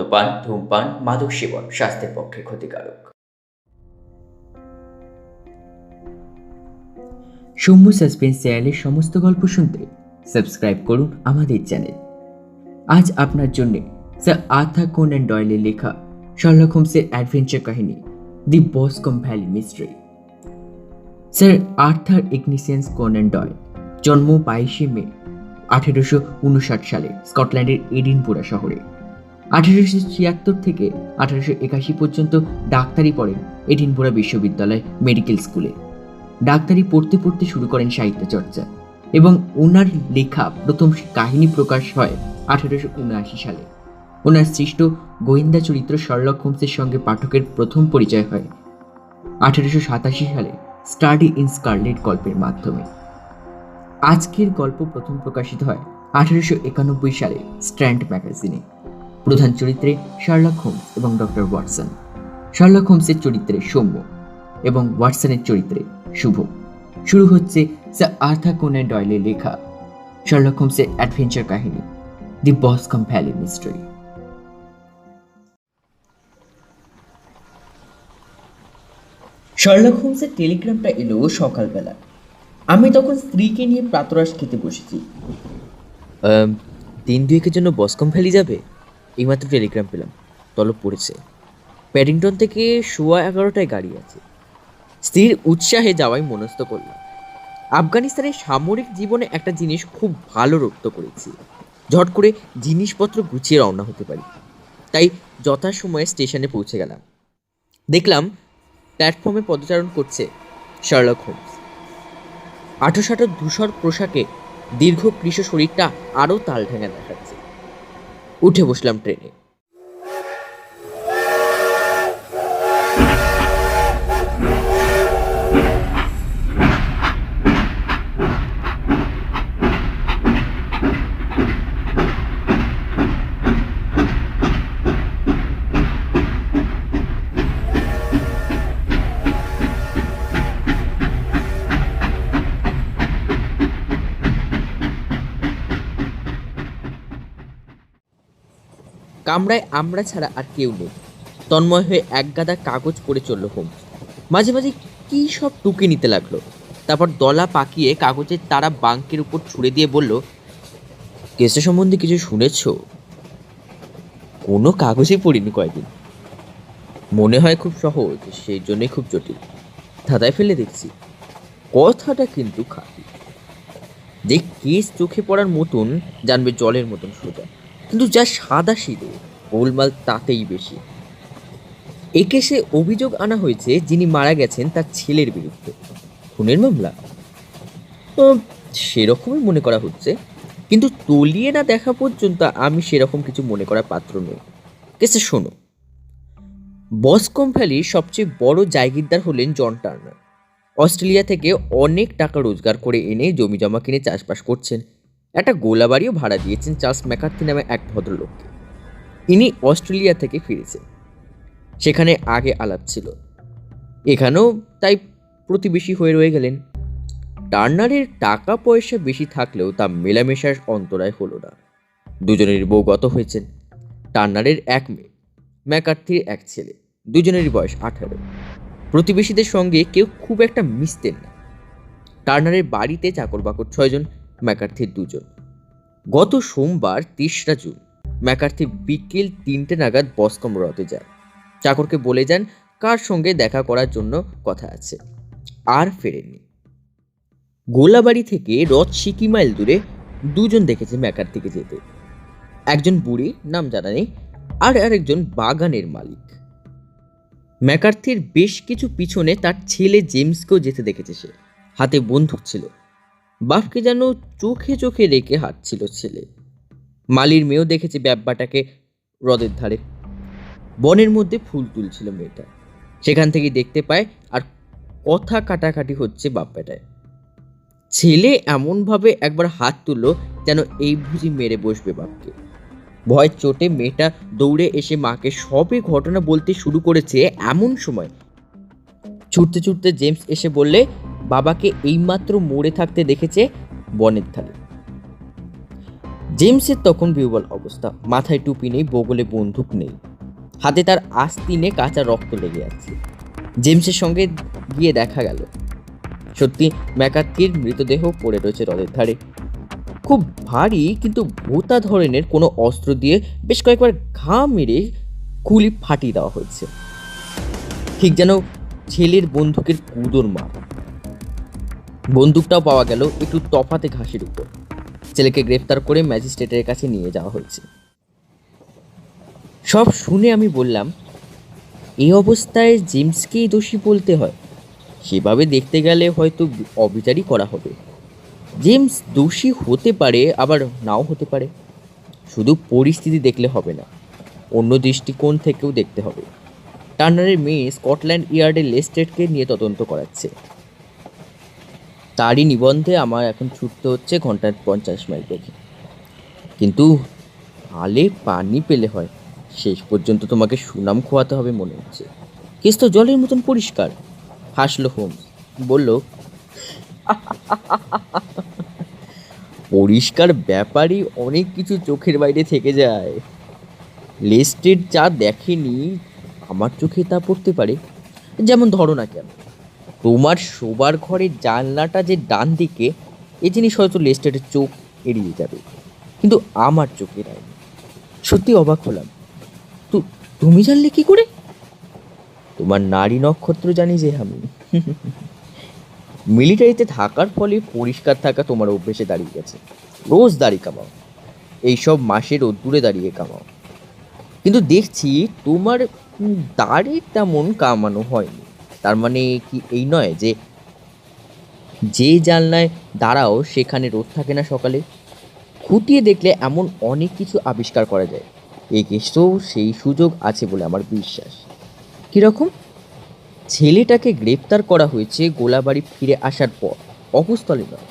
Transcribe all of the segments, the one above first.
মদ্যপান, ধূমপান, মাদক সেবন স্বাস্থ্যের পক্ষে ক্ষতিকারক। সৌম্য সাসপেন্স চ্যানেলের সমস্ত গল্প শুনতে সাবস্ক্রাইব করুন আমাদের চ্যানেল। আজ আপনার জন্য স্যার আর্থার কোনান ডয়েলের লেখা শার্লক হোমসের অ্যাডভেঞ্চার কাহিনী the Boscombe Valley mystery. Sir Arthur Ignatius Conan Doyle জন্ম 22শে মে 1859 সালে স্কটল্যান্ডের এডিনবরা শহরে। 1876 থেকে 1881 পর্যন্ত ডাক্তারি পড়েন এডিনবরা বিশ্ববিদ্যালয় মেডিকেল স্কুলে। ডাক্তারি পড়তে পড়তে শুরু করেন সাহিত্য চর্চা এবং ওনার লেখা প্রথম কাহিনী প্রকাশ হয় 1879 সালে। ওনার সৃষ্ট গোয়েন্দা চরিত্র শার্লক হোমসের সঙ্গে পাঠকের প্রথম পরিচয় হয় 1887 সালে স্টাডি ইন স্কারলেট গল্পের মাধ্যমে। আজকের গল্প প্রথম প্রকাশিত হয় 1891 সালে স্ট্র্যান্ড ম্যাগাজিনে। প্রধান চরিত্রে শার্লক হোমস এবং ডক্টর ওয়াটসন। শার্লক হোমসের চরিত্রে সৌম্য এবং ওয়াটসনের চরিত্রে শুভ। শুরু হচ্ছে স্যার আর্থার কোনান ডয়েলের লেখা শার্লক হোমসের অ্যাডভেঞ্চার কাহিনী the Boscombe Valley mystery. Sherlock হোমসের টেলিগ্রামটা এলো সকালবেলা। আমি তখন স্ত্রীকে নিয়ে প্রাতরাশ খেতে বসেছি। দিন দুয়েকের জন্য বসকম ভ্যালি যাবে? এইমাত্র টেলিগ্রাম পেলাম, তলব পড়েছে। প্যাডিংটন থেকে 11:15টায় গাড়ি আছে। স্ত্রীর উৎসাহে যাওয়াই মনস্থ করলাম। আফগানিস্তানের সামরিক জীবনে একটা জিনিস খুব ভালো রপ্ত করেছি, ঝট করে জিনিসপত্র গুছিয়ে রওনা হতে পারি। তাই যথাসময়ে স্টেশনে পৌঁছে গেলাম। দেখলাম প্ল্যাটফর্মে পদচারণ করছে শার্লক হোমস। আঁটো ধূসর পোশাকে দীর্ঘ কৃশ শরীরটা আরও তাল ঠেঙা দেখাচ্ছে। উঠে বসলাম ট্রেনে। কামরায় আমরা ছাড়া আর কেউ নেই। তন্ময় হয়ে একগাদা কাগজ পড়ে চলল হোমস। মাঝে মাঝে কী সব টুকে নিতে লাগলো। তারপর দলা পাকিয়ে কাগজের তারা বাঙ্কের উপর ছুঁড়ে দিয়ে বলল, কেসের সম্বন্ধে কিছু শুনেছ? কোনো কাগজই পড়িনি কয়েকদিন। মনে হয় খুব সহজ, সেই জন্যই খুব জটিল। ধাঁধায় ফেলে দেখছি। কথাটা কিন্তু খাঁটি। যে কেস চোখে পড়ার মতন জানবে জলের মতন সোজা, কিন্তু যা সাদা সিধে গোলমাল তাতেই বেশি। এ কেসে অভিযোগ আনা হয়েছে যিনি মারা গেছেন তার ছেলের বিরুদ্ধে। খুনের মামলা সেরকমই মনে করা হচ্ছে, কিন্তু তলিয়ে না দেখা পর্যন্ত আমি সেরকম কিছু মনে করার পাত্র নই। কেসে শোনো। বসকম ভ্যালির সবচেয়ে বড় জায়গিরদার হলেন জন টার্নার। অস্ট্রেলিয়া থেকে অনেক টাকা রোজগার করে এনে জমি জমা কিনে চাষবাস করছেন। একটা গোলাবাড়িও ভাড়া দিয়েছেন চার্লস ম্যাকার্থি নামে এক ভদ্রলোককে। ইনি অস্ট্রেলিয়া থেকে ফিরেছেন। সেখানে আগে আলাপ ছিল, এখানেও তাই প্রতিবেশী হয়ে রয়ে গেলেন। টার্নারের টাকা পয়সা বেশি থাকলেও তা মেলামেশার অন্তরায় হলো না। দুজনের বউ গত হয়েছেন। টার্নারের এক মেয়ে, ম্যাকার্থির এক ছেলে। দুজনেরই বয়স 18। প্রতিবেশীদের সঙ্গে কেউ খুব একটা মিশতেন না। টার্নারের বাড়িতে চাকর বাকর 6 জন, ম্যাকার্থির 2 জন। গত সোমবার 3রা জুন ম্যাকার্থি বিকেল 3টে নাগাদ বসকম হ্রদে যান। চাকরকে বলে যান কার সঙ্গে দেখা করার জন্য কথা আছে, আর ফেরেননি। গোলাবাড়ি থেকে হ্রদ সিকি মাইল দূরে 2 জন দেখেছে ম্যাকার্থিকে যেতে। একজন বুড়ি, নাম জানা নেই, আর আরেকজন বাগানের মালিক। ম্যাকার্থির বেশ কিছু পিছনে তার ছেলে জেমসকেও যেতে দেখেছে সে। হাতে বন্দুক ছিল। বাপকে যেন চোখে চোখে রেখে হাঁটছিল ছেলে। মালির মেয়েও দেখেছে ব্যাব্বাটাকে হ্রদের ধারে। বনের মধ্যে ফুল তুলছিল মেয়েটা। সেখান থেকেই দেখতে পায়, আর কথা কাটাকাটি হচ্ছে বাপ বেটায়। ছেলে এমনভাবে একবার হাত তুলল যেন এই বুঝি মেরে বসবে বাপকে। ভয় চোটে মেয়েটা দৌড়ে এসে মাকে সবে ঘটনা বলতে শুরু করেছে, এমন সময় ছুটতে ছুটতে জেমস এসে বললে বাবাকে এইমাত্র মরে থাকতে দেখেছে বনের ধারে। জেমসের তখন বিহ্বল অবস্থা, মাথায় টুপি নেই, বগলে বন্দুক নেই, হাতে তার আস্তিনে কাঁচা রক্ত লেগে আছে। জেমসের সঙ্গে গিয়ে দেখা গেল সত্যি ম্যাকার্থির মৃতদেহ পড়ে রয়েছে হ্রদের ধারে। খুব ভারী কিন্তু ভোঁতা ধরনের কোনো অস্ত্র দিয়ে বেশ কয়েকবার ঘা মেরে খুলি ফাটিয়ে দেওয়া হয়েছে, ঠিক যেন ছেলের বন্দুকের কুদোর মার। বন্দুকটাও পাওয়া গেল একটু তফাতে ঘাসের উপর। ছেলেকে গ্রেফতার করে ম্যাজিস্ট্রেটের কাছে নিয়ে যাওয়া হয়েছে। সব শুনে আমি বললাম, এই অবস্থায় জেমসকেই দোষী বলতে হয়? সেভাবে দেখতে গেলে হয়তো অবিচারই করা হবে। জেমস দোষী হতে পারে, আবার নাও হতে পারে। শুধু পরিস্থিতি দেখলে হবে না, অন্য দৃষ্টিকোণ থেকেও দেখতে হবে। টার্নারের মেয়ে স্কটল্যান্ড ইয়ার্ডে লেস্টেডকে নিয়ে তদন্ত করাচ্ছে। তারই নিবন্ধে আমার এখন ছুটতে হচ্ছে ঘন্টায় 50 মাইল বেগে। কিন্তু আলে পানি পেলে হয়, শেষ পর্যন্ত তোমাকে সুনাম খোয়াতে হবে মনে হচ্ছে। কেস তো জলের মতন পরিষ্কার। হাসলো হোমস, বলল, পরিষ্কার ব্যাপারই অনেক কিছু চোখের বাইরে থেকে যায়। লেস্টেড যা দেখেনি আমার চোখে তা পড়তে পারে। যেমন ধরো না কেন, তোমার শোবার ঘরের জানলাটা যে ডান দিকে, এই জিনিস হয়তো লেস্টেডের চোখ এড়িয়ে যাবে, কিন্তু আমার চোখ এড়ায়নি। সত্যি অবাক হলাম। তো তুমি জানলে কি করে? তোমার নারী নক্ষত্র জানি যে আমি। মিলিটারিতে থাকার ফলে পরিষ্কার থাকা তোমার অভ্যেসে দাঁড়িয়ে গেছে। রোজ দাড়ি কামাও, এইসব মাসে রোদ্দুরে দাঁড়িয়ে কামাও, কিন্তু দেখছি তোমার দাড়ি তেমন কামানো হয়নি। তার মানে কি এই নয় যে যে জানলায় দাঁড়াও সেখানে রোদ থাকে না সকালে? খুঁটিয়ে দেখলে এমন অনেক কিছু আবিষ্কার করা যায়। এই কেসেও সেই সুযোগ আছে বলে আমার বিশ্বাস। কীরকম? ছেলেটাকে গ্রেপ্তার করা হয়েছে গোলাবাড়ি ফিরে আসার পর, অকুস্থলে নয়।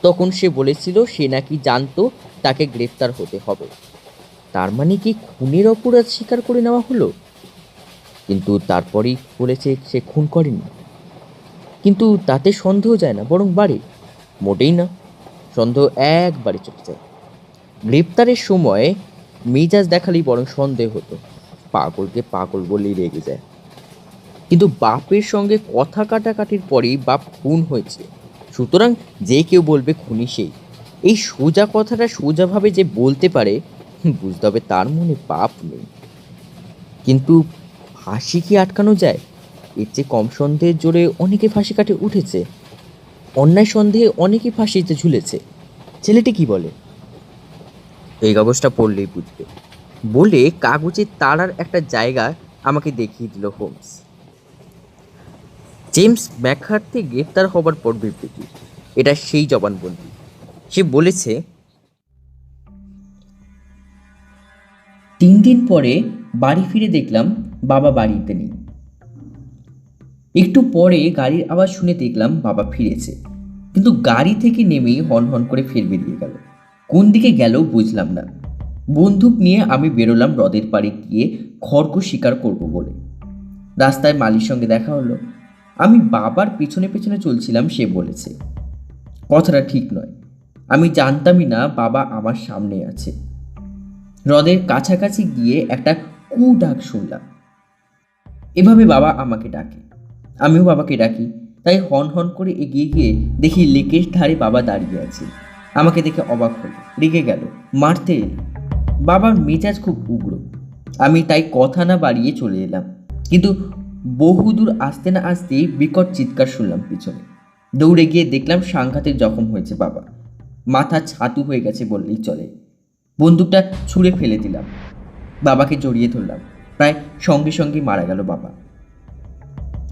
তখন সে বলেছিল সে নাকি জানতো তাকে গ্রেপ্তার হতে হবে। তার মানে কি খুনের অপরাধ স্বীকার করে নেওয়া হলো? কিন্তু তারপরেই বলেছে সে খুন করেনি। কিন্তু তাতে সন্দেহ যায় না, বরং বাড়ে। মোটেই না, সন্দেহ একবারে চলে যায়। গ্রেপ্তারের সময় মেজাজ দেখালেই বরং সন্দেহ হতো, পাগলকে পাগল বলেই রেগে যায়। কিন্তু বাপের সঙ্গে কথা কাটাকাটির পরেই বাপ খুন হয়েছে, সুতরাং যে কেউ বলবে খুনি সেই। এই সোজা কথাটা সোজাভাবে যে বলতে পারে, বুঝতে হবে তার মনে পাপ নেই। কিন্তু ফাঁসি কি আটকানো যায়? এর চেয়ে কম সন্দেহের জোরে অনেকে ফাঁসি কাটে উঠেছে, অন্যায় সন্দেহে অনেকেই ফাঁসিতে ঝুলেছে। ছেলেটি কি বলে? এই কাগজটা পড়লেই বুঝবে, বলে কাগজের তারার একটা জায়গা আমাকে দেখিয়ে দিল হোমস। জেমস ম্যাককার্থি গ্রেপ্তার হবার পর বিবৃতি, এটা সেই জবানবন্দি। সে বলেছে, 3 দিন পরে বাড়ি ফিরে দেখলাম বাবা বাড়িতে নেই। একটু পরে গাড়ির আওয়াজ শুনে দেখলাম বাবা ফিরেছে, কিন্তু গাড়ি থেকে নেমেই হন হন করে ফের বেরিয়ে গেল। কোন দিকে গেল বুঝলাম না। বন্দুক নিয়ে আমি বেরোলাম হ্রদের পাড়ে গিয়ে খড়গোশ শিকার করব বলে। রাস্তায় মালির সঙ্গে দেখা হলো। আমি বাবার পেছনে পেছনে চলছিলাম, সে বলেছে কথাটা ঠিক নয়। আমি জানতামই না বাবা আমার সামনে আছে। হ্রদের কাছাকাছি গিয়ে একটা কু ডাক শুনলাম। এভাবে বাবা আমাকে ডাকে, আমিও বাবাকে ডাকি। তাই হন হন করে এগিয়ে গিয়ে দেখি লেকের ধারে বাবা দাঁড়িয়ে আছে। আমাকে দেখে অবাক হলো, রেগে গেল, মারতে এলো। বাবার মেজাজ খুব উগ্র। আমি তাই কথা না বাড়িয়ে চলে এলাম। কিন্তু বহুদূর আসতে না আসতেই বিকট চিৎকার শুনলাম পিছনে। দৌড়ে গিয়ে দেখলাম সাংঘাতিক জখম হয়েছে বাবা, মাথা ছাতু হয়ে গেছে বললেই চলে। বন্দুকটা ছুঁড়ে ফেলে দিলাম, বাবাকে জড়িয়ে ধরলাম। প্রায় সঙ্গে সঙ্গে মারা গেল বাবা।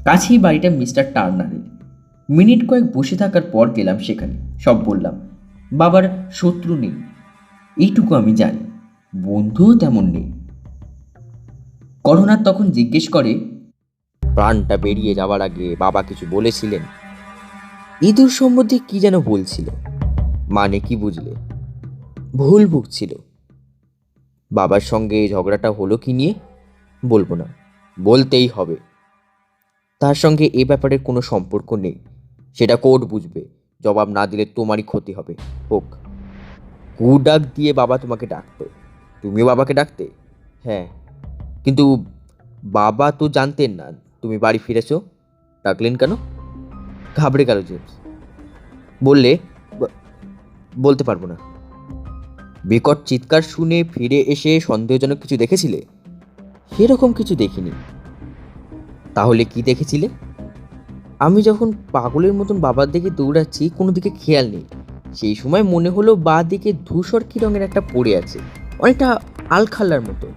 কাছেই বাড়িটা মিস্টার টার্নারের। মিনিট কয়েক বসে থাকার পর গেলাম সেখানে, সব বললাম। বাবার শত্রু নেই, এইটুকু আমি জানি, বন্ধুও তেমন নেই। করোনার তখন জিজ্ঞেস করে, প্রাণটা বেরিয়ে যাওয়ার আগে বাবা কিছু বলেছিলেন? ইঁদুর সম্বন্ধে কি যেন বলছিল, মানে কি বুঝলে? ভুল বুঝছিল। বাবার সঙ্গে ঝগড়াটা হলো কি নিয়ে? বলবো না, বলতেই হবে। তার সঙ্গে এ ব্যাপারের কোনো সম্পর্ক নেই, সেটা কোর্ট বুঝবে। জবাব না দিলে তোমারই ক্ষতি হবে, হোক। কু ডাক দিয়ে বাবা তোমাকে ডাকতো, তুমিও বাবাকে ডাকতে? হ্যাঁ, কিন্তু বাবা তো জানতেন না তুমি বাড়ি ফিরেছো। ডাকলেন কেন? ঘাবড়ে গেল জেমস। বললে, বলতে পারবো না। বিকট চিৎকার শুনে ফিরে এসে সন্দেহজনক কিছু দেখেছিলে? সেরকম কিছু দেখিনি। তাহলে কি দেখেছিলে? আমি যখন পাগলের মতন বাবার দিকে দৌড়াচ্ছি, কোনো দিকে খেয়াল নেই। সেই সময় মনে হলো বাঁ দিকে ধূসর কি রঙের একটা পড়ে আছে, অনেকটা আলখাল্লার মতো।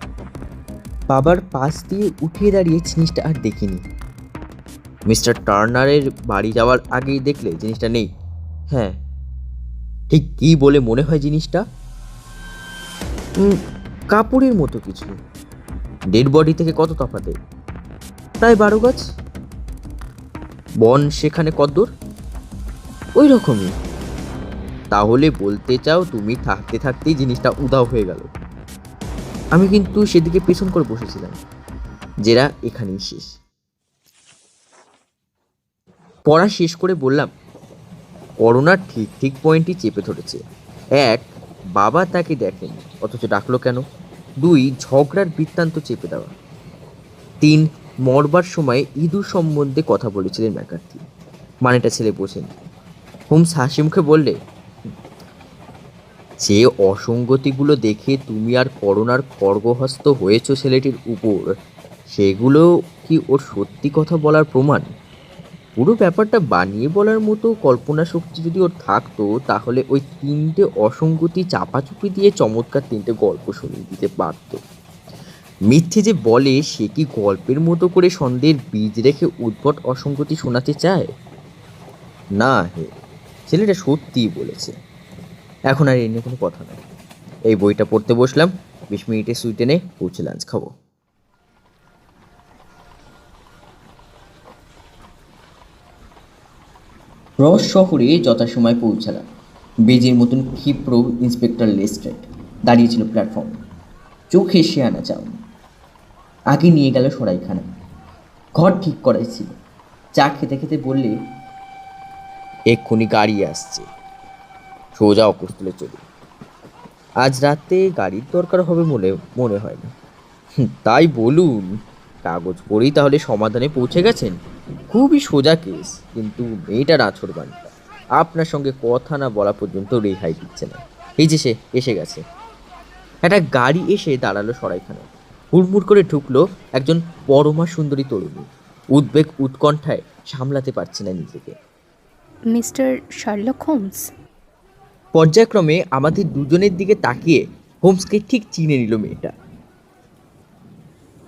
বাবার পাশ দিয়ে উঠিয়ে দাঁড়িয়ে জিনিসটা আর দেখিনি। মিস্টার টার্নারের বাড়ি যাওয়ার আগেই দেখলে জিনিসটা নেই? হ্যাঁ। ঠিক কী বলে মনে হয় জিনিসটা? কাপড়ের মতো কিছু। ডেড বডি থেকে কত তফাতে? প্রায় 12 গজ। বন সেখানে কদ্দূর? ওই রকমই। তাহলে বলতে চাও তুমি থাকতে থাকতেই জিনিসটা উধাও হয়ে গেল? আমি কিন্তু সেদিকে পেছন করে বসেছিলাম। জেরা এখানেই শেষ। পড়া শেষ করে বললাম, করোনার ঠিক ঠিক পয়েন্টই চেপে ধরেছে। 1, বাবা তাকে দেখেন অথচ ডাকলো কেন? 2, ঝগড়ার বৃত্তান্ত চেপে দেওয়া। 3, মরবার সময় ইঁদুর সম্বন্ধে কথা বলেছিলেন ম্যাকার্থি। মানেটা ছেলে বোঝেন। হোমস হাসি মুখে বললে, যে অসঙ্গতিগুলো দেখে তুমি আর করোনার খড়গহস্ত হয়েছ ছেলেটির উপর, সেগুলো কি ওর সত্যি কথা বলার প্রমাণ? পুরো ব্যাপারটা বানিয়ে বলার মতো কল্পনা শক্তি যদি ওর থাকতো, তাহলে ওই 3টে অসঙ্গতি চাপাচুপি দিয়ে চমৎকার 3টে গল্প শুনিয়ে দিতে পারত। মিথ্যে যে বলে, সে কি গল্পের মতো করে সন্দেহের বীজ রেখে উদ্ভট অসঙ্গতি শোনাতে চায়? না হে, ছেলেটা সত্যিই বলেছে। এখন আর এ নিয়ে কোনো কথা নয়। এই বইটা পড়তে বসলাম, 20 মিনিটে সুইটেনে পৌঁছে লাঞ্চ খাবো। রস শহরে যথাসময় পৌঁছালাম। বেজের মতন ক্ষিপ্র ইন্সপেক্টর লেস্ট্রেড দাঁড়িয়েছিল প্ল্যাটফর্মে, চোখে সে আনা চাউনি। আগে নিয়ে গেল সরাইখানা। ঘর ঠিক করাই ছিল। চা খেতে খেতে বললে, এক্ষুনি গাড়ি আসছে, সোজা অকুস্থলে চলে। আজ রাতে গাড়ির দরকার হবে বলে মনে হয় না। তাই বলুন, কাগজ পড়েই তাহলে সমাধানে পৌঁছে গেছেন? খুবই সোজা কেস, কিন্তু মেয়েটার আঁচড়বানটা আপনার সঙ্গে কথা না বলা পর্যন্ত রেহাই দিচ্ছে না। এই যে সে এসে গেছে। একটা গাড়ি এসে দাঁড়ালো সরাইখানায়। হুড়মুড় করে ঢুকলো একজন পরমা সুন্দরী তরুণী। উদ্বেগ উৎকণ্ঠায় সামলাতে পারছে না নিজেকে। Mister Sherlock Holmes? পর্যায়ক্রমে আমাদের দুজনের দিকে তাকিয়ে হোমসকে ঠিক চিনে নিল মেয়েটা।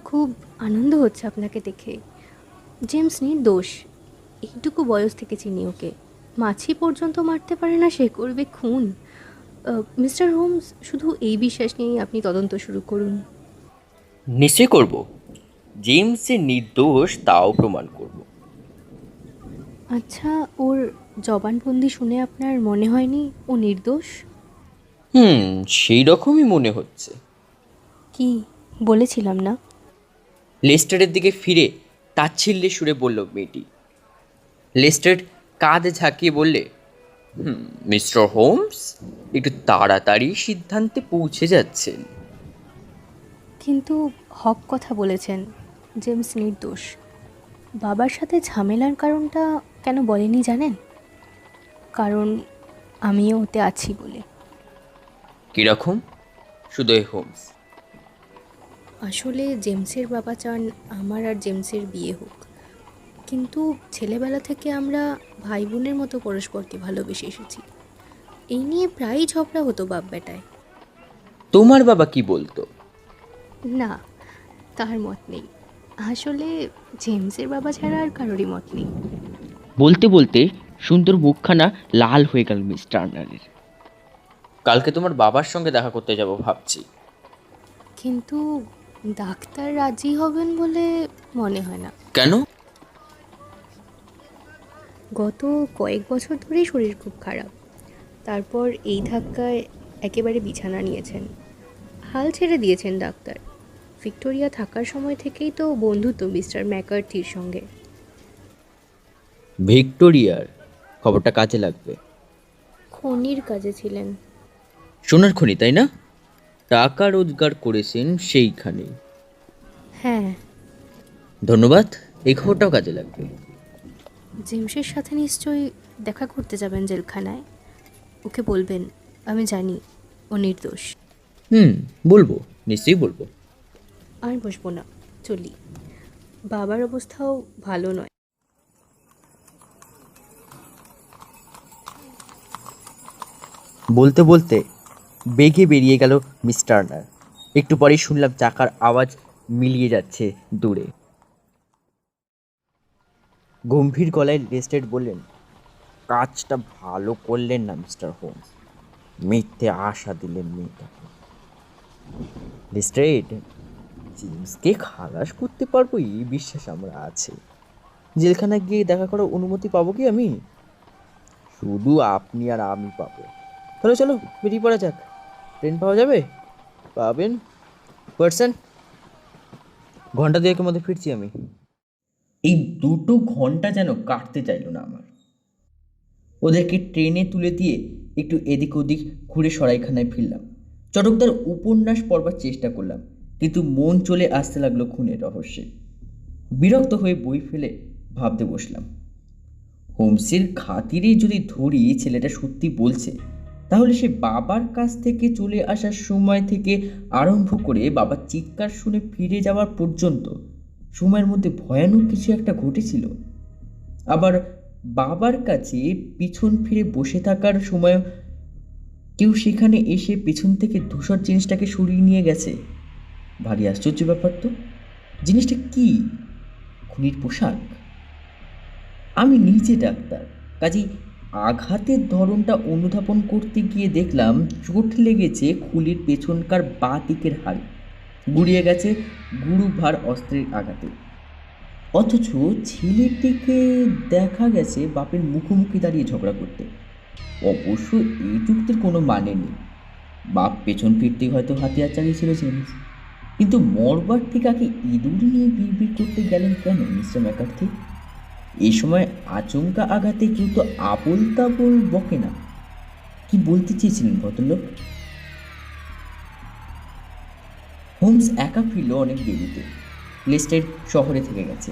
খুব আনন্দ হচ্ছে আপনাকে দেখে। জেমস নির্দোষ। এইটুকু বয়স থেকে চিনি ওকে। মাছি পর্যন্ত মারতে পারে না, সে করবে খুন? মিস্টার হোমস, শুধু এই বিশ্বাস নিয়েই আপনি তদন্ত শুরু করুন। নিশ্চয় করব। জেমস যে নির্দোষ তাও প্রমাণ করব। আচ্ছা, ওর জবানবন্দি শুনে আপনার মনে হয়নি ও নির্দোষ? সেই রকমই মনে হচ্ছে। কি বলেছিলাম না? লেস্টারের দিকে ফিরে তাচ্ছিল্যে সুরে বলল মেয়েটি। লেস্টার কাঁধ ঝাঁকিয়ে বললে, মিস্টার হোমস একটু তাড়াতাড়ি সিদ্ধান্তে পৌঁছে যাচ্ছেন। কিন্তু হক কথা বলেছেন, জেমস নির্দোষ। বাবার সাথে ঝামেলার কারণটা কেন বলেনি জানেন? কারণ আমিও ওতে আছি বলে। কীরকম? শুধু হোমস? আসলে জেমসের বাবা চান আমার আর জেমসের বিয়ে হোক, কিন্তু ছেলেবেলা থেকে আমরা ভাই বোনের মতো পরস্পরকে ভালোবেসে এসেছি। এই নিয়ে প্রায়ই ঝগড়া হতো বাপ বেটায়। তোমার বাবা কি বলতো? না, তার মত নেই। আসলে জেমসের বাবা ছাড়া আর কারোরই মত নেই। বলতে বলতে সুন্দর মুখখানা লাল হয়ে গেল মিস টার্নারের। কালকে তোমার বাবার সঙ্গে দেখা করতে যাব ভাবছি। কিন্তু ডাক্তার রাজি হবেন বলে মনে হয় না। কেন? গত কয়েক বছর ধরেই শরীর খুব খারাপ। তারপর এই ধাক্কায় একেবারে বিছানা নিয়েছেন। হাল ছেড়ে দিয়েছেন ডাক্তার। ভিক্টোরিয়া থাকার সময় থেকেই তো বন্ধুত্ব মিস্টার ম্যাকার্থির সঙ্গে। ভিক্টোরিয়ার খবরটা কাজে লাগবে। খনির কাজে ছিলেন। সোনার খনি, তাই না? টাকা রোজগার করেছেন সেইখানে। হ্যাঁ, ধন্যবাদ, এই খবরটাও কাজে লাগবে। জেমসের সাথে নিশ্চয়ই দেখা করতে যাবেন জেলখানায়। ওকে বলবেন আমি জানি ও নির্দোষ। হুম, বলবো, নিশ্চয়ই বলবো। আর বসবো না, চলি। বাবার অবস্থাও ভালো নয়। বলতে বলতে বেগে বেরিয়ে গেল মিস টার্নার। একটু পরেই শুনলাম চাকার আওয়াজ মিলিয়ে যাচ্ছে দূরে। গম্ভীর গলায় লেস্ট্রেড বললেন, কাজটা ভালো করলেন না মিস্টার হোমস, মিথ্যে আশা দিলেন মেয়েটাকে। লেস্ট্রেড, জেমসকে খালাস করতে পারবো এই বিশ্বাস আমার আছে। জেলখানায় গিয়ে দেখা করার অনুমতি পাবো কি আমি? শুধু আপনি আর আমি পাবো। চলো চলো, বেরিয়ে পড়া যাক। ট্রেন পাওয়া যাবে? পাবেন পার্সন। ঘন্টা দুয়েকের মধ্যে ফিরছি আমি। এই 2 ঘন্টা যেন কাটতে চাইল না আমার। ওদেরকে ট্রেনে তুলে দিয়ে একটু এদিক ওদিক ঘুরে সরাইখানায় ফিরলাম। চটকদার উপন্যাস পড়বার চেষ্টা করলাম, কিন্তু মন চলে আসতে লাগলো খুনের রহস্যে। বিরক্ত হয়ে বই ফেলে ভাবতে বসলাম। হোমসের খাতিরে যদি ধরি ছেলেটা সত্যি বলছে, তাহলে সে বাবার কাছ থেকে চলে আসার সময় থেকে আরম্ভ করে বাবার চিৎকার শুনে ফিরে যাওয়ার পর্যন্ত সময়ের মধ্যে ভয়ানক কিছু একটা ঘটেছিল। আবার বাবার কাছে পিছন ফিরে বসে থাকার সময় কেউ সেখানে এসে পেছন থেকে ধূসর জিনিসটাকে সরিয়ে নিয়ে গেছে। ভারী আশ্চর্য ব্যাপার তো। জিনিসটা কি? খুনির পোশাক? আমি নিজে ডাক্তার, কাজেই আঘাতের ধরনটা অনুধাবন করতে গিয়ে দেখলাম চোট লেগেছে খুলির পেছনকার বাঁ দিকের হাড়ে, গুড়িয়ে গেছে গুরুভার অস্ত্রের আঘাতে। অথচ ছেলেটিকে দেখা গেছে বাপের মুখোমুখি দাঁড়িয়ে ঝগড়া করতে। অবশ্য এই যুক্তির কোনো মানে নেই। বাপ পেছন ফিরতেই হয়তো হাতিয়ার চালিয়েছিল জেমস। কিন্তু মরবার ঠিক আগে ইঁদুর নিয়ে বিড়বিড় করতে গেলেন কেন মিস্টার ম্যাকার্থি? এই সময় আচমকা আঘাতে কেউ তো আবোল তাবোল বকে না। কি বলতে চেয়েছিলেন ভদ্রলোক? হোমস একা ফিরল অনেক দেরিতে। লেস্ট্রেড শহরে থেকে গেছে।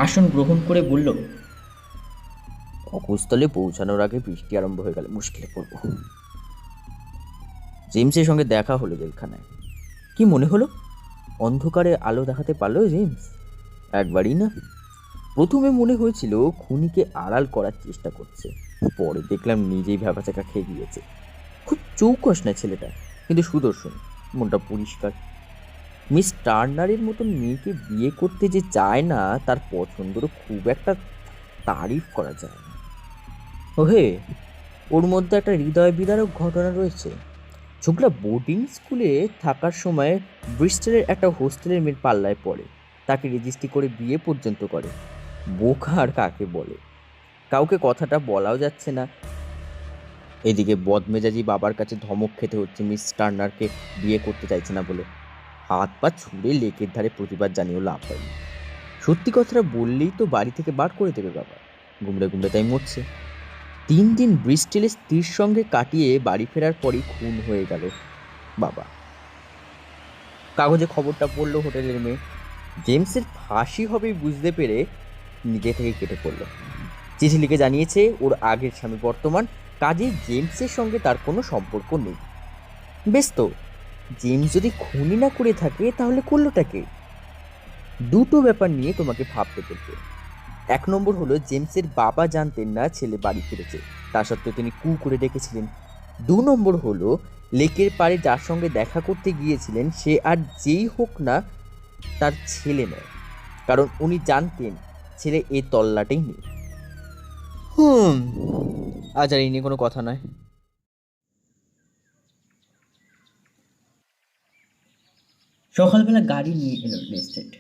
আসন গ্রহণ করে বলল, অকুস্থলে পৌঁছানোর আগে বৃষ্টি আরম্ভ হয়ে গেলে মুশকিলে পড়ব। জেমসের সঙ্গে দেখা হলো জেলখানায়। কি মনে হলো? অন্ধকারে আলো দেখাতে পারলো জেমস? একবারই না। প্রথমে মনে হয়েছিল খুনিকে আড়াল করার চেষ্টা করছে, পরে দেখলাম নিজেই ভ্যাবাচাকা খেয়ে গিয়েছে। খুব চৌকস না ছেলেটা, কিন্তু সুদর্শন, মনটা পরিষ্কার। মিস টার্নারের মতন মেয়েকে বিয়ে করতে যে চায় না, তার পছন্দেরও খুব একটা তারিফ করা যায় না। ওহে, ওর মধ্যে একটা হৃদয় বিদারক ঘটনা রয়েছে। ছোকরা বোর্ডিং স্কুলে থাকার সময় ব্রিস্টলের একটা হোস্টেলের মেয়ের পাল্লায় পড়ে, তাকে রেজিস্ট্রি করে বিয়ে পর্যন্ত করে। বোকা আর কাকে বলে? কাউকে কথাটা বলাও যাচ্ছে না। এদিকে বদমেজাজি বাবার কাছে ধমক খেতে হচ্ছে মিস টার্নারকে বিয়ে করতে চাইছে না বলে। হাত পা ছুঁড়ে লেকের ধারে প্রতিবাদ জানিয়েও লাভ হয়নি। সত্যি কথাটা বললেই তো বাড়ি থেকে বার করে দেবে বাবা। গুমড়ে গুমড়ে তাই মরছে। 3 দিন ব্রিস্টেলের স্ত্রীর সঙ্গে কাটিয়ে বাড়ি ফেরার পরই খুন হয়ে গেল বাবা। কাগজে খবরটা পড়লো হোটেলের মেয়ে। জেমসের ফাঁসি হবে বুঝতে পেরে নিজে থেকে কেটে পড়লো। চিঠি লিখে জানিয়েছে ওর আগের স্বামী বর্তমান, কাজে জেমসের সঙ্গে তার কোনো সম্পর্ক নেই। বেশ তো, জেমস যদি খুনি না করে থাকে তাহলে করলোটাকে? দুটো ব্যাপার নিয়ে তোমাকে ভাবতে বলবে। 1 নম্বর হলো, জেমসের বাবা জানতেন না ছেলে বাড়ি ফিরেছে, তা সত্ত্বেও তিনি কু করে ডেকেছিলেন। 2 নম্বর হলো, লেকের পাড়ে যার সঙ্গে দেখা করতে গিয়েছিলেন সে আর যেই হোক না তার ছেলে নয়, কারণ উনি জানতেন ছেলে এ তল্লাটেই নেই। আজ আর এই নিয়ে কোনো কথা নয়। সকালবেলা গাড়ি নিয়ে এলো লেস্ট্রেড।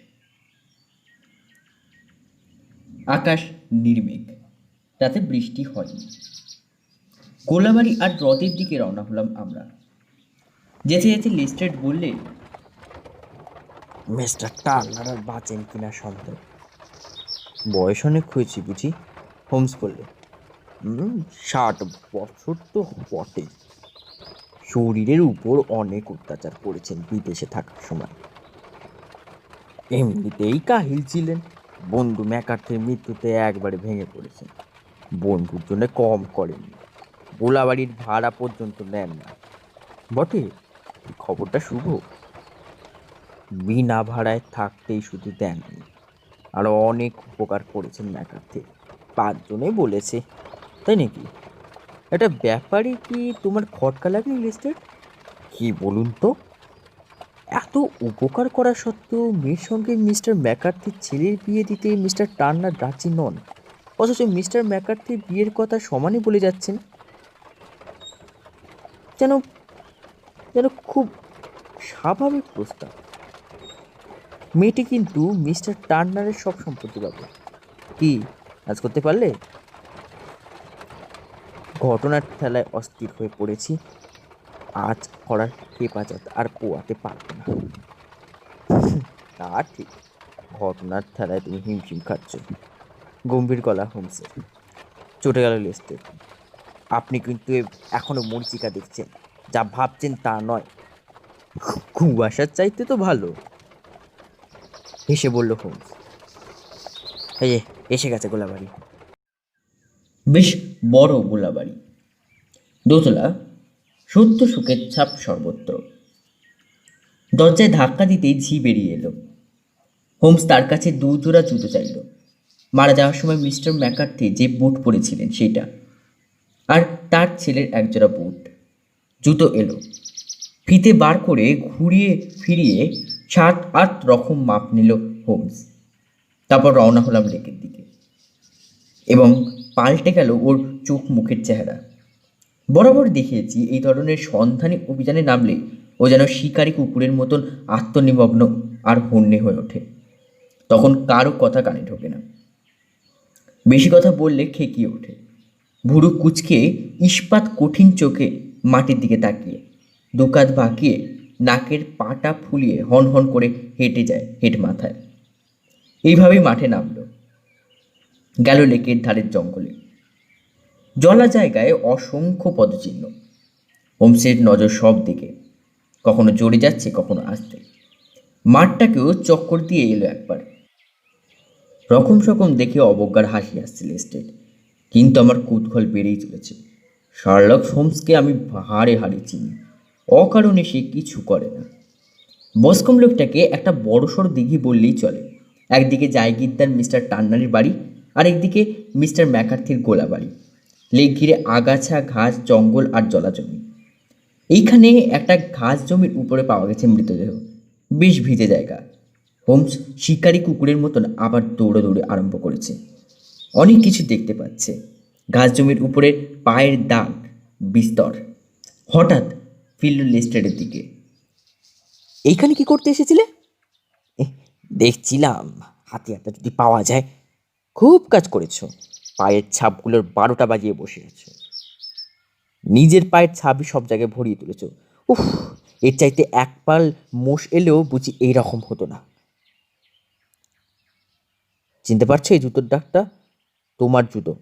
আকাশ নির্মেঘ, রাতে বৃষ্টি হয়নি। গোলাবাড়ি আর হ্রদের দিকে রওনা হলাম আমরা। যেতে যেতে লেস্ট্রেড বললে, মিস্টার টার্নার আর বাঁচেন কিনা সন্দেহ। বয়স অনেক হয়েছে বুঝি? হোমস বললে। 60 বছর তো বটেই। শরীরের উপর অনেক অত্যাচার করেছেন বিদেশে থাকার সময়। এমনিতেই কাহিল ছিলেন, বন্ধু ম্যাকার্থির মৃত্যুতে একবারে ভেঙে পড়েছেন। বন্ধুর জন্য কম করেননি, গোলাবাড়ির ভাড়া পর্যন্ত নেন না। বটে এই খবরটা শুভ, বিনা ভাড়ায় থাকতেই শুধু দেননি, আরো অনেক উপকার করেছেন ম্যাকার্থি। 5 জনে বলেছে। তাই নাকি? এটা ব্যাপারে কি তোমার খটকা লাগেনি লিস্টেড? কি বলুন তো, এত উপকার করা সত্ত্বেও মেয়ের সঙ্গে মিস্টার ম্যাকার্থির ছেলের বিয়ে দিতে মিস্টার টার্নার রাজি নন, অথচ মিস্টার ম্যাকার্থির বিয়ের কথা সমানই বলে যাচ্ছেন। যেন যেন খুব স্বাভাবিক প্রস্তাব। মেয়েটি কিন্তু মিস্টার টার্নারের সব সম্পত্তি পাবে। কি আজ করতে পারলে? ঘটনার ঠেলায় অস্থির হয়ে পড়েছি, আজ করার হেফাজত আর পোয়াতে পারবো না। তা ঠিক, ঘটনার ঠেলায় তুমি হিমশিম খাচ্ছ। গম্ভীর গলা হোমসের। চটে গেল লেস্টের। আপনি কিন্তু এখনো মরিচিকা দেখছেন, যা ভাবছেন তা নয়। কুয়াশার চাইতে তো ভালো, হেসে বলল হোমস। এই যে এসে গেছে গোলাবাড়ি। বেশ বড় গোলাবাড়ি, দোতলা, সত্য সুখের ছাপ সর্বত্র। দরজায় ধাক্কা দিতেই ঝি বেরিয়ে এলো। হোমস তার কাছে 2 জোড়া জুতো চাইল। মারা যাওয়ার সময় মিস্টার ম্যাকার্থি যে বুট পরেছিলেন সেটা, আর তার ছেলের 1 জোড়া বুট। জুতো এলো, ফিতে বার করে ঘুরিয়ে ফিরিয়ে 7-8 রকম মাপ নিল হোমস। তারপর রওনা হলাম লেকের দিকে, এবং পাল্টে গেল ওর চোখ মুখের চেহারা। বরাবর দেখিয়েছি এই ধরনের সন্ধানী অভিযানে নামলে ও যেন শিকারী কুকুরের মতন আত্মনিমগ্ন আর হন্যে হয়ে ওঠে। তখন কারো কথা কানে ঢোকে না, বেশি কথা বললে খেকিয়ে ওঠে। ভুরু কুচকে ইস্পাত কঠিন চোখে মাটির দিকে তাকিয়ে, দুকাত বাঁকিয়ে নাকের পাটা ফুলিয়ে হন হন করে হেঁটে যায় হেঁট মাথায়। এইভাবেই মাঠে নামলো, গেল লেকের ধারের জঙ্গলে। জলা জায়গায় অসংখ্য পদচিহ্ন। হোমসের নজর সব দিকে, কখনো জোরে যাচ্ছে, কখনো আসতে। মাঠটাকেও চক্কর দিয়ে এলো একবার। রকম সকম দেখে অবজ্ঞার হাসি আসছে লেস্টেড, কিন্তু আমার কুতূহল বেড়েই চলেছে। শার্লক হোমসকে আমি হাড়ে হাড়ে চিনি, অকারণে সে কিছু করে না। বসকম লোকটাকে একটা বড়সড় দিঘি বললেই চলে। একদিকে জায়গিরদার মিস্টার টার্নারের বাড়ি, আর একদিকে মিস্টার ম্যাকার্থির গোলা বাড়ি। লেক ঘিরে আগাছা, ঘাস, জঙ্গল আর জলাজমি। এইখানে একটা ঘাস জমির উপরে পাওয়া গেছে মৃতদেহ, বেশ ভিজে জায়গা। হোমস শিকারী কুকুরের মতন আবার দৌড়ে আরম্ভ করেছে। অনেক কিছু দেখতে পাচ্ছে। ঘাস জমির উপরে পায়ের দাগ বিস্তর। হঠাৎ ফিরল লেস্টারের দিকে। এইখানে কি করতে এসেছিলে? দেখছিলাম হাতিয়ারটা যদি পাওয়া যায়। খুব কাজ করেছ, পায়ের ছাপগুলোর 12টা বাজিয়ে বসে আছো। নিজের পায়ের ছাপই সব জায়গায় ভরিয়ে তুলেছ। উফ, এর চাইতে 1 পাল মোষ এলেও বুঝি এইরকম হতো না। চিনতে পারছো এই জুতোর দাগটা? তোমার জুতো।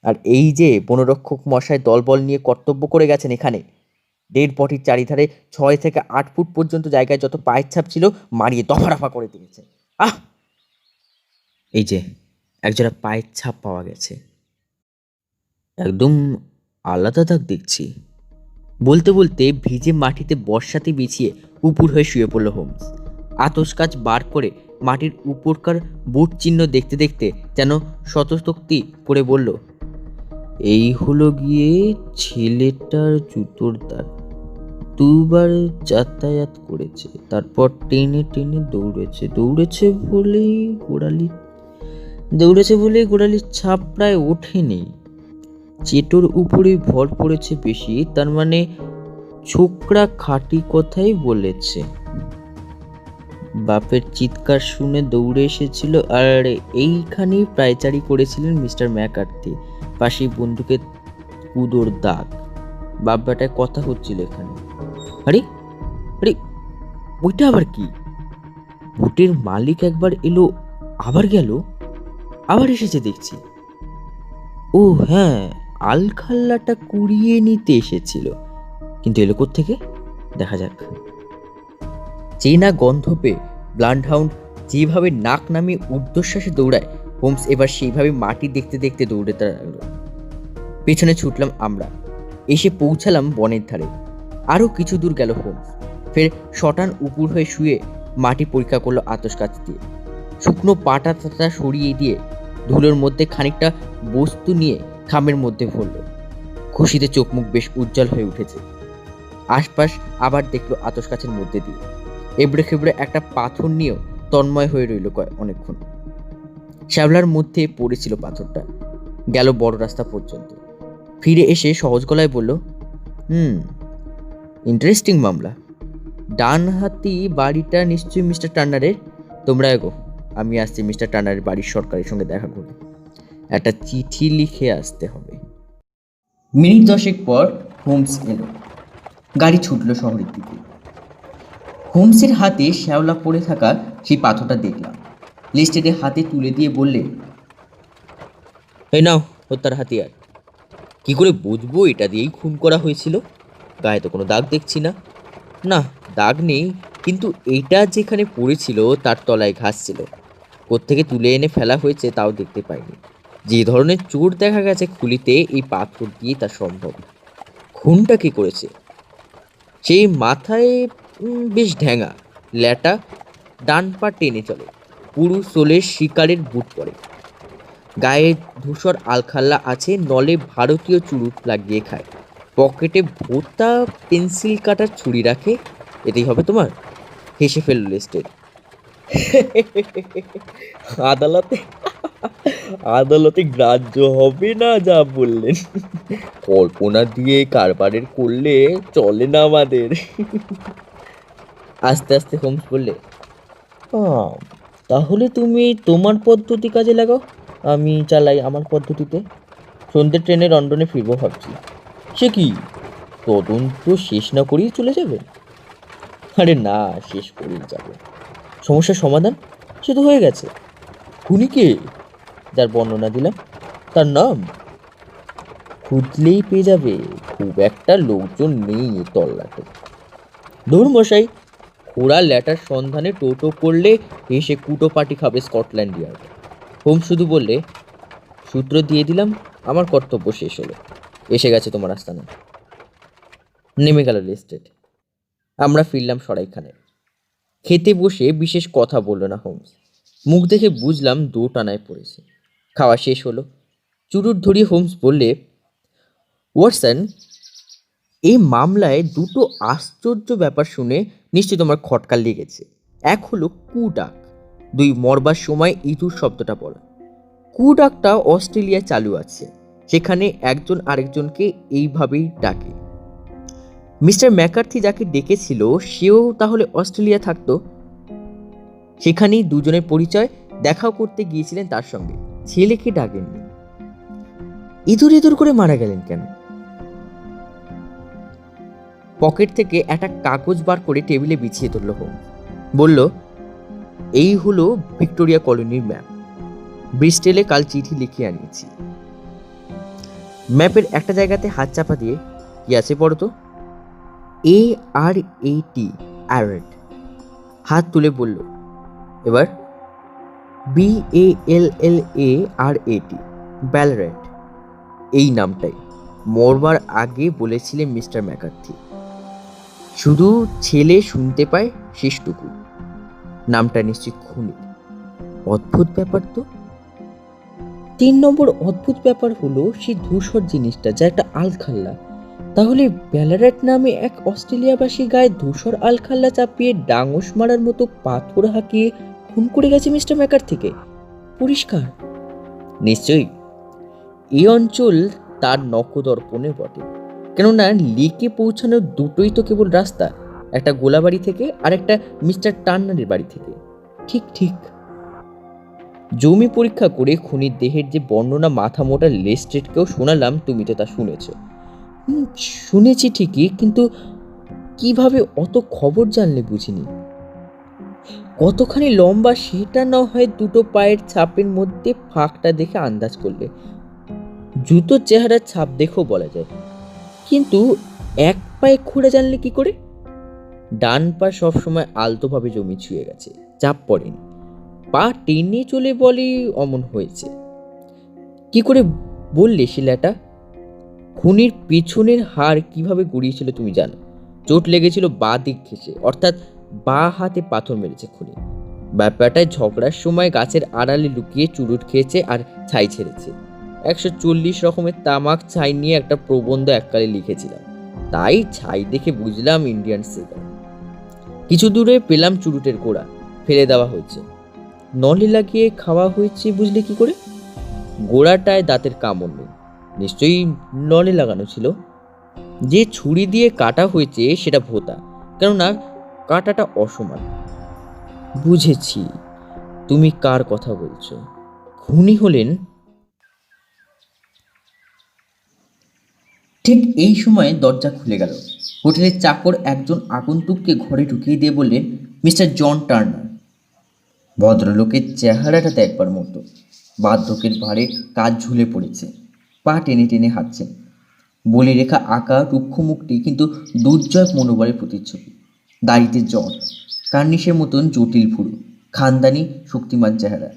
আর এই যে বনরক্ষক মশাই দলবল নিয়ে কর্তব্য করে গেছেন এখানে, ডেড বডির চারিধারে 6 থেকে 8 ফুট পর্যন্ত জায়গায় যত পায়ের ছাপ ছিল মারিয়ে দফা করে দিয়েছে। আহ, এই যে একজোড়া পায়ের ছাপ পাওয়া গেছে, একদম আলাদা দাগ দেখছি। বলতে বলতে ভিজে মাটিতে বর্ষাতে বিছিয়ে উপুর হয়ে শুয়ে পড়ল হোমস। আতস কাজ বার করে মাটির উপরকার বুট চিহ্ন দেখতে দেখতে যেন শতশক্তি করে বলল, এই হলো গিয়ে ছেলেটার জুতোর দাগ। 2 বার যাতায়াত করেছে, তারপর টেনে টেনে দৌড়েছে বলেই গোড়ালির ছাপ প্রায় ওঠেনি। চেটোর উপরেই ভর পড়েছে বেশি, তার মানে ছোকরা খাঁটি কথাই বলেছে। বাপের চিৎকার শুনে দৌড়ে এসেছিল, আর এইখানেই পায়চারি করেছিলেন মিস্টার ম্যাকার্থি। পাশেই বন্দুকের কুদোর দাগ। বাপ বেটায় কথা হচ্ছিল এখানে। আরে আরে, ওইটা আবার কি? বুটের মালিক একবার এলো, আবার গেল, আবার এসেছে দেখছি। ও হ্যাঁ, আলখাল্লাটা কুড়িয়ে নিতে এসেছিল। কিন্তু এলো থেকে দেখা যাক। চেনা গন্ধ পেয়ে ব্লাডহাউন্ড যেভাবে নাক নামিয়ে ঊর্ধ্বশ্বাসে দৌড়ায়, হোমস এবার সেইভাবে মাটি দেখতে দেখতে দৌড়াতে লাগলো। পেছনে ছুটলাম আমরা, এসে পৌঁছালাম বনের ধারে। আরও কিছু দূর গেল হোমস, ফের শটান উপুর হয়ে শুয়ে মাটি পরীক্ষা করলো আতস কাচ দিয়ে। শুকনো পাটা টাটা সরিয়ে দিয়ে ধুলোর মধ্যে খানিকটা বস্তু নিয়ে খামের মধ্যে ভরল। খুশিতে চোখ মুখ বেশ উজ্জ্বল হয়ে উঠেছে। আশপাশ আবার দেখলো আতস কাছের মধ্যে দিয়ে এবড়ে খেবড়ে একটা পাথর নিয়েও তন্ময় হয়ে রইল অনেকক্ষণ। শ্যাওলার মধ্যে পড়েছিল পাথরটা। গেল বড় রাস্তা পর্যন্ত, ফিরে এসে সহজ গলায় বলল, ইন্টারেস্টিং মামলা। ডান হাতি বাড়িটা নিশ্চয়ই মিস্টার টার্নারের। তোমরা এগো, আমি আসছি মিস্টার টার্নারের বাড়ির সরকারের সঙ্গে দেখা করে। একটা চিঠি লিখে আসতে হবে। মিনিট 10 পর হোমস এলো। গাড়ি ছুটল শহরের দিকে। হোমসের হাতে শ্যাওলা পড়ে থাকা সেই পাথরটা দেখলাম। লেস্টেডে হাতে তুলে দিয়ে বললে, এই নাও হত্যার হাতিয়ার। কি করে বুঝবো এটা দিয়েই খুন করা হয়েছিল? গায়ে তো কোনো দাগ দেখছি না। না, দাগ নেই, কিন্তু এইটা যেখানে পড়েছিল তার তলায় ঘাস ছিল। কোত্থেকে তুলে এনে ফেলা হয়েছে তাও দেখতে পাইনি। যে ধরনের চোট দেখা গেছে খুলিতে, এই পাথর দিয়ে তা সম্ভব। খুনটা কি করেছে? সেই মাথায় বেশ ঢ্যাঙা, ল্যাটা, ডান পা টেনে চলে, পুরু সোলের শিকারের বুট পরে, গায়ে ধূসর আলখাল্লা আছে, নলে ভারতীয় চুরুট লাগিয়ে খায়, পকেটে ভোতা পেন্সিল কাটার ছুরি রাখে। এটাই হবে তোমার? হেসে ফেলল লেস্টেড। আদালতে আদালতে গ্রাহ্য হবে না যা বললেন। কল্পনা দিয়ে কারবারের করলে চলে না আমাদের। আস্তে আস্তে হোমস বললে, তাহলে তুমি তোমার পদ্ধতি কাজে লাগাও, আমি চালাই আমার পদ্ধতিতে। সন্ধ্যে ট্রেনে লন্ডনে ফিরবো ভাবছি। সে কি, তদন্ত শেষ না করেই চলে যাবে? আরে না, শেষ করেই যাব। সমস্যার সমাধান সে তো হয়ে গেছে। খুনিকে যার বর্ণনা দিলাম, তার নাম খুঁজলেই পেয়ে যাবে। খুব একটা লোকজন নেই তল্লাটে। ধরুন মশাই, খোড়া ল্যাটার সন্ধানে টোটো করলে এসে কুটো পাটি খাবে স্কটল্যান্ড ইয়ার্ড। হোম শুধু বললে, সূত্র দিয়ে দিলাম, আমার কর্তব্য শেষ হলো। এসে গেছে তোমার আস্তানা। নেমে গেল লেস্টেড। আমরা ফিরলাম সরাইখানে। খেতে বসে বিশেষ কথা বলল না হোমস। মুখ দেখে বুঝলাম দোটানায় পড়েছে। খাওয়া শেষ হলো। চুরুট ধরিয়ে হোমস বললে, ওয়াটসন, এই মামলায় দুটো আশ্চর্য ব্যাপার শুনে নিশ্চয়ই তোমার খটকা লেগেছে। এক হলো কুডাক, দুই মরবার সময় ইঁদুর শব্দটা বলা। কুডাকটা অস্ট্রেলিয়ায় চালু আছে, সেখানে একজন আরেকজনকে এইভাবেই ডাকে। মিস্টার ম্যাকার্থি যাকে ডেকেছিল সেও তাহলে অস্ট্রেলিয়া থাকতো। সেখানেই দুজনের পরিচয়, দেখাও করতে গিয়েছিলেন তার সঙ্গে। ছেলেকে ডাকেননি। ইঁদুর ইঁদুর করে মারা গেলেন কেন? পকেট থেকে একটা কাগজ বার করে টেবিলে বিছিয়ে ধরল হোম। বলল, এই হলো ভিক্টোরিয়া কলোনির ম্যাপ। ব্রিস্টেলে কাল চিঠি লিখে আনিয়েছি। ম্যাপের একটা জায়গাতে হাত চাপা দিয়ে, কি আছে পড়ো তো? ARAT, অ্যারেট। হাত তুলে বলল, এবার BALLARAT, ব্যালরেট। এই নামটাই মরবার আগে বলেছিলেন মিস্টার ম্যাকার্থি। শুধু ছেলে শুনতে পায় শেষটুকু। নামটা নিশ্চয়ই খুনি। অদ্ভুত ব্যাপার তো। 3 নম্বর অদ্ভুত ব্যাপার হলো সেই ধূসর জিনিসটা, যা একটা আলখাল্লা। তাহলে ব্যালারেট নামে এক অস্ট্রেলিয়াবাসী গায়ে ধূসর আলখাল্লা চাপিয়ে ডাঙস মারার মতো পাথর হাঁকিয়ে খুন করে গেছে মিস্টার ম্যাকার্থিকে। পরিষ্কার। নিশ্চয়ই এই অঞ্চল তার নখদর্পণে বটে। কেননা লেকে পৌঁছানোর দুটোই তো কেবল রাস্তা, একটা গোলাবাড়ি থেকে আর একটা মিস্টার টার্নারের বাড়ি থেকে। ঠিক ঠিক। জমি পরীক্ষা করে খুনির দেহের যে বর্ণনা মাথা মোটা লেস্ট্রেটকেও শোনালাম, তুমি তো তা শুনেছ। শুনেছি ঠিকই, কিন্তু কিভাবে অত খবর জানলে বুঝিনি। কতখানি লম্বা সেটা না হয় দুটো পায়ের ছাপের মধ্যে ফাঁকটা দেখে আন্দাজ করলে, জুতোর চেহারার ছাপ দেখেও বলা যায়। কিন্তু এক পায়ে ঘোড়া জানলে কি করে? ডান পা সবসময় আলতোভাবে জমি ছুঁয়ে গেছে, চাপ পড়েনি। পা টেনে চলে বলে অমন হয়েছে। কি করে বললে শিলাটা? খুনির পিছনের হাড় কিভাবে গড়িয়েছিল তুমি জানো। চোট লেগেছিল বাঁ দিক ঘেঁষে, অর্থাৎ বাঁ হাতে পাথর মেরেছে খুনি। ব্যাপারটায় ঝগড়ার সময় গাছের আড়ালে লুকিয়ে চুরুট খেয়েছে আর ছাই ছেড়েছে। 140 রকমের তামাক ছাই নিয়ে একটা প্রবন্ধ এককালে লিখেছিলাম, তাই ছাই দেখে বুঝলাম ইন্ডিয়ান সিগার। কিছু দূরে পেলাম চুরুটের গোড়া, ফেলে দেওয়া হয়েছে। নলে লাগিয়ে খাওয়া হয়েছে বুঝলে কি করে? গোড়াটায় দাঁতের কামড় নেই, নিশ্চয়ই নলে লাগানো ছিল। যে ছুরি দিয়ে কাটা হয়েছে সেটা ভোঁতা, কেননা কাটাটা অসমান। বুঝেছি তুমি কার কথা বলছো। খুনি হলেন। ঠিক এই সময়ে দরজা খুলে গেল। হোটেলের চাকর একজন আগন্তুককে ঘরে ঢুকিয়ে দিয়ে বললেন, মিস্টার জন টার্নার। ভদ্রলোকের চেহারাটা দেখবার মতো। বার্ধক্যের ভারে কাজ ঝুলে পড়েছে, পা টেনে টেনে হাঁটছেন। বলি রেখা আঁকা রুক্ষ মুখটি কিন্তু দুর্জয় মনোবলের প্রতিচ্ছবি। দাড়িতে জট, কার্নিশের মতন জটিল ভুরু, খানদানি শক্তিমান চেহারা।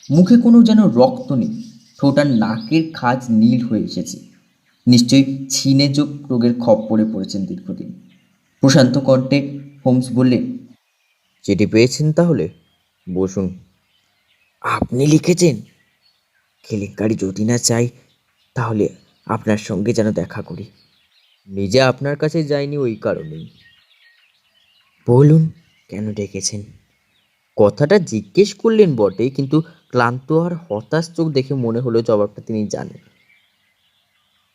মুখে কোনো যেন রক্ত নেই, ঠোঁটার নাকের খাজ নীল হয়ে এসেছে। নিশ্চয়ই ছিনে চোখ রোগের খপ্পরে পড়েছেন দীর্ঘদিন। প্রশান্ত কণ্ঠে হোমস বললে, চিঠি পেয়েছেন তাহলে? বসুন। আপনি লিখেছেন? কেলেঙ্কারি যদি না চাই তাহলে আপনার সঙ্গে যেন দেখা করি। নিজে আপনার কাছে যাইনি ওই কারণেই। বলুন কেন ডেকেছেন? কথাটা জিজ্ঞেস করলেন বটে, কিন্তু ক্লান্ত আর হতাশ চোখ দেখে মনে হলো জবাবটা তিনি জানেন।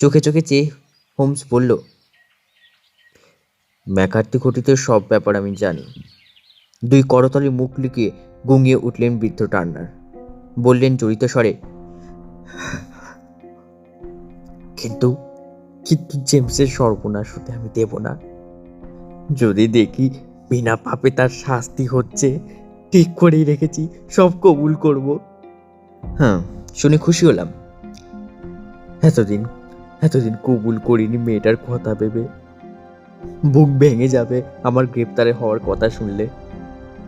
চোখে চোখে চেয়ে হোমস বলল, ম্যাকার্থি ঘটিত সব ব্যাপার আমি জানি। দুই করতলে মুখ লুকিয়ে গুঙিয়ে উঠলেন বৃদ্ধ টার্নার। বললেন জড়িত স্বরে, কিন্তু কিন্তু জেমসের সর্বনাশ হতে আমি দেব না। যদি দেখি বিনা পাপে তার শাস্তি হচ্ছে, ঠিক করেই রেখেছি, সব কবুল করব। হ্যাঁ, শুনে খুশি হলাম। এতদিন এতদিন কবুল করিনি মেয়েটার কথা ভেবে। বুক ভেঙে যাবে আমার গ্রেপ্তারে হওয়ার কথা শুনলে।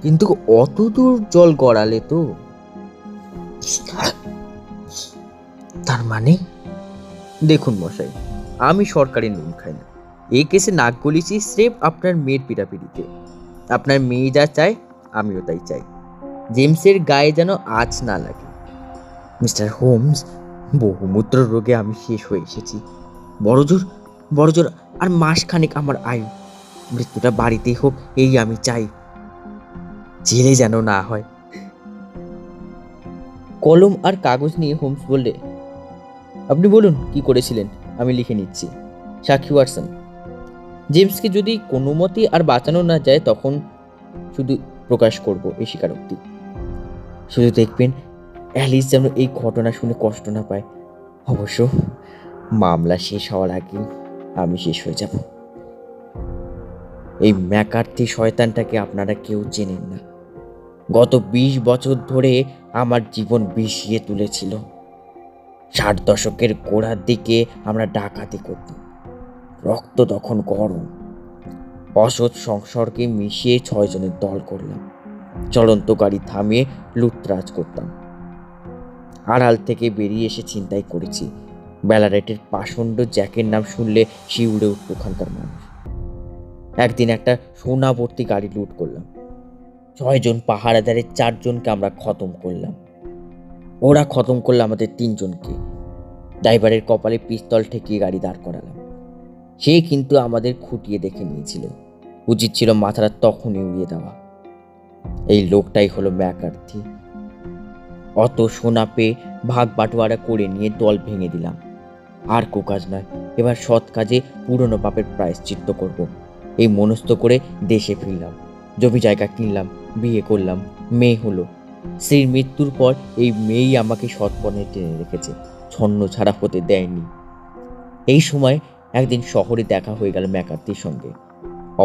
কিন্তু অত দূর জল গড়ালে তো। তার মানে? দেখুন মশাই, আমি সরকারি নুন খাই না। এই কেসে নাক গলিয়েছি স্রেফ আপনার মেয়ের পিড়াপিড়িতে। আপনার মেয়ে যা চায় আমিও তাই চাই। জেমসের গায়ে যেন আঁচ না লাগে। মিস্টার হোমস, বহুমূত্র রোগে আমি শেষ হয়ে এসেছি। বড়জোর আর মাসখানেক আমার আয়ু। মৃত্যুটা বাড়িতেই হোক, এই আমি চাই। জেলে যেন না হয়। কলম আর কাগজ নিয়ে হোমস বললে, আপনি বলুন কি করেছিলেন, আমি লিখে নিচ্ছি। সাক্ষী ওয়াটসন, জেমসকে যদি কোনো মতেই আর বাঁচানো না যায় তখন শুধু প্রকাশ করব এই স্বীকারোক্তি। শুধু দেখবেন অ্যালিস যেন এই ঘটনা শুনে কষ্ট না পায়। অবশ্য মামলা শেষ হওয়ার আগে আমি শেষ হয়ে যাব। এই ম্যাকার্থি শয়তানটাকে আপনারা কেউ চেনেন না। গত 20 বছর ধরে আমার জীবন বিষিয়ে তুলেছিল। 60 দশকের গোড়ার দিকে আমরা ডাকাতি করতাম। রক্ত তখন গরম। অসৎ সংসর্গে মিশিয়ে 6 জনের দল করলাম। চলন্ত গাড়ি থামিয়ে লুটতরাজ করতাম। আড়াল থেকে বেরিয়ে এসে ছিনতাই করেছি। ব্যালারেটের পাষণ্ড জ্যাকের নাম শুনলে শিউরে উঠত ওখানকার মানুষ। একদিন একটা সোনা ভর্তি গাড়ি লুট করলাম। 6 জন পাহারাদারের 4 জনকে আমরা খতম করলাম। ওরা খতম করলো আমাদের 3 জনকে। ড্রাইভারের কপালে পিস্তল ঠেকিয়ে গাড়ি দাঁড় করালাম। সে কিন্তু আমাদের খুঁটিয়ে দেখে নিয়েছিল। উচিত ছিল মাথাটা তখনই উড়িয়ে দেওয়া। এই লোকটাই হলো ম্যাকার্থি। অত সোনা পেয়ে ভাগ বাটোয়ারা করে নিয়ে দল ভেঙে দিলাম। আর কাজ নয়, এবার সৎ কাজে পুরনো পাপের প্রায়শ্চিত্ত করব। এই মনস্থ করে দেশে ফিরলাম। জমি জায়গা কিনলাম, বিয়ে করলাম, মেয়ে হলো। স্ত্রীর মৃত্যুর পর এই মেয়েই আমাকে সৎপথে টেনে রেখেছে, ছন্ন ছাড়া হতে দেয়নি। এই সময় একদিন শহরে দেখা হয়ে গেল ম্যাকার্থির সঙ্গে।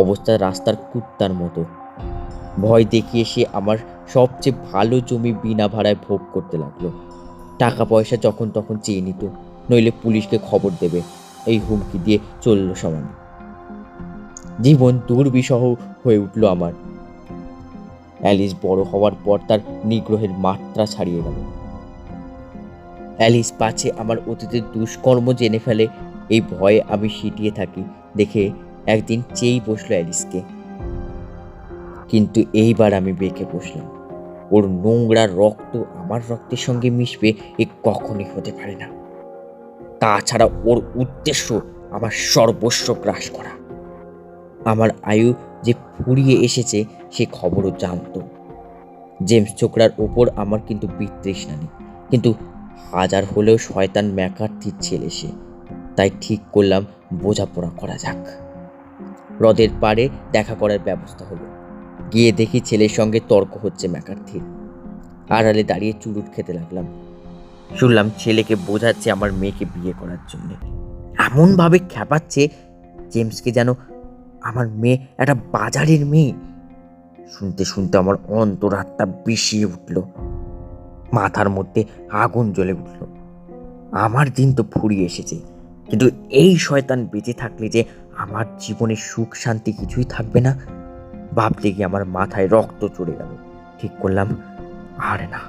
অবস্থা রাস্তার কুত্তার মতো। ভয় দেখিয়ে সে আমার সবচেয়ে ভালো জমি বিনা ভাড়ায় ভোগ করতে লাগলো। টাকা পয়সা যখন তখন চেয়ে নিত, নইলে পুলিশকে খবর দেবে, এই হুমকি দিয়ে চলল সমানে। জীবন দুর্বিষহ হয়ে উঠল আমার। অ্যালিস বড় হওয়ার পর তার নিগ্রহের মাত্রা ছাড়িয়ে গেল। অ্যালিস পাছে আমার অতীতের দুষ্কর্ম জেনে ফেলে, এই ভয়ে আমি সিটিয়ে থাকি দেখে একদিন চেয়েই বসলো অ্যালিসকে। কিন্তু এইবার আমি বেঁকে বসলাম। ওর নোংরা রক্ত আমার রক্তের সঙ্গে মিশবে এ কখনই হতে পারে না। তাছাড়া ওর উদ্দেশ্য আমার সর্বস্ব গ্রাস করা। আমার আয়ু যে ফুরিয়ে এসেছে সে খবরও জানতো। জেমস ছোকরার ওপর আমার কিন্তু বিতৃষ্ণা নেই, কিন্তু হাজার হলেও শয়তান ম্যাকার্থির ছেলে সে। তাই ঠিক করলাম বোঝাপড়া করা যাক। হ্রদের পাড়ে দেখা করার ব্যবস্থা হলো। গিয়ে দেখি ছেলের সঙ্গে তর্ক হচ্ছে ম্যাকার্থির। আড়ালে দাঁড়িয়ে চুরুট খেতে লাগলাম। শুনলাম ছেলেকে বোঝাচ্ছে আমার মেয়েকে বিয়ে করার জন্য। এমনভাবে খ্যাপাচ্ছে জেমসকে যেন আমার মেয়ে একটা বাজারের মেয়ে। শুনতে শুনতে আমার অন্তরাত্মা বিষিয়ে উঠল, মাথার মধ্যে আগুন জ্বলে উঠল। আমার দিন তো ফুরিয়ে এসেছে, কিন্তু এই শয়তান বেঁচে থাকলে যে আমার জীবনে সুখ শান্তি কিছুই থাকবে না ভাবতে গিয়ে আমার মাথায় রক্ত চড়ে গেল। ঠিক করলাম আর না,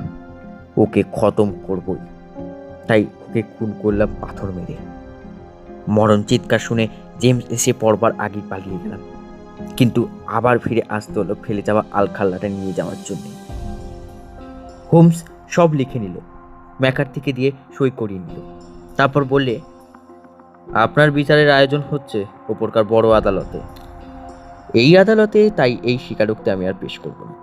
ওকে খতম করবই। তাই ওকে খুন করলাম পাথর মেরে। মরণ চিৎকার শুনে জেমস এসে পড়বার আগে পালিয়ে গেলাম, কিন্তু আবার ফিরে আসতে হলো ফেলে যাওয়া আলখাল্লাটা নিয়ে যাওয়ার জন্য। হোমস সব লিখে নিল, ম্যাকার্থিকে দিয়ে সই করিয়ে নিল। তারপর বললে, আপনার বিচারের আয়োজন হচ্ছে ওপরকার বড় আদালতে। এই আদালতে তাই এই স্বীকারোক্তি আমি আর পেশ করব না।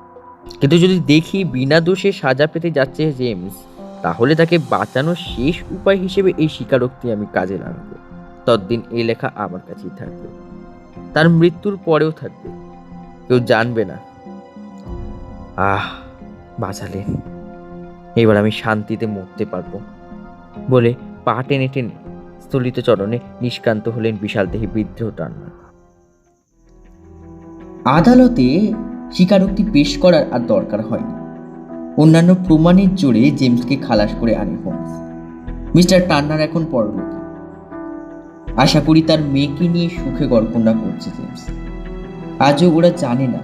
কিন্তু যদি দেখি বিনা দোষে সাজা পেতে যাচ্ছে জেমস, তাহলে তাকে বাঁচানোর শেষ উপায় হিসেবে এই স্বীকারোক্তি আমি কাজে লাগাবো। ততদিন এই লেখা আমার কাছেই থাকবে, তার মৃত্যুর পরেও থাকবে, কেউ জানবে না। বাঁচালেন, এবার আমি শান্তিতে মরতে পারবো বলে পা টেনে টেনে স্থলিত চরণে নিষ্ক্রান্ত হলেন বিশালদেহী বৃদ্ধ টার্নার। আদালতে স্বীকারোক্তি পেশ করার আর দরকার হয়নি। অন্যান্য প্রমাণের জোরে জেমসকে খালাস করে আনে হোমস। মিস্টার টার্নার এখন পরলোকে। আশা করি তার মেয়েকে নিয়ে সুখে গড়কন্যা করছে জেমস। আজও ওরা জানে না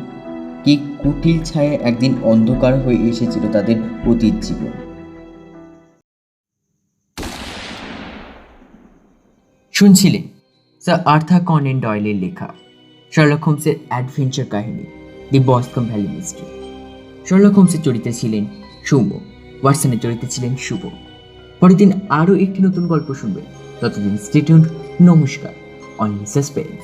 কি কুটিল ছায়া একদিন অন্ধকার হয়ে এসেছিল তাদের অতীত জীবন। শুনছিলেন স্যার আর্থার কনেন ডয়েলের লেখা শার্লক হোমসের অ্যাডভেঞ্চার কাহিনী the Boscombe Valley mystery. Sherlock হোমসের চরিত্রে ছিলেন সৌম্য, ওয়াটসনের চরিত্রে ছিলেন শুভ। পরের দিন আরও একটি নতুন গল্প শুনবেন। ততদিন স্টে টিউনড। নমস্কার। Only suspense.